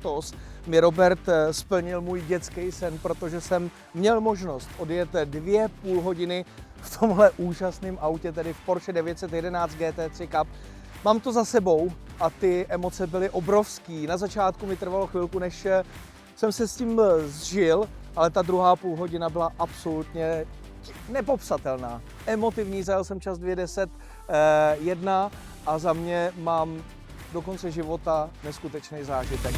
letos mi Robert splnil můj dětský sen, protože jsem měl možnost odjet 2,5 hodiny v tomhle úžasném autě, tedy v Porsche 911 GT3 Cup. Mám to za sebou a ty emoce byly obrovský. Na začátku mi trvalo chvilku, než jsem se s tím zžil, ale ta druhá půl hodina byla absolutně nepopsatelná. Emotivní, zajel jsem čas 2:10:1 a za mě mám do konce života neskutečný zážitek.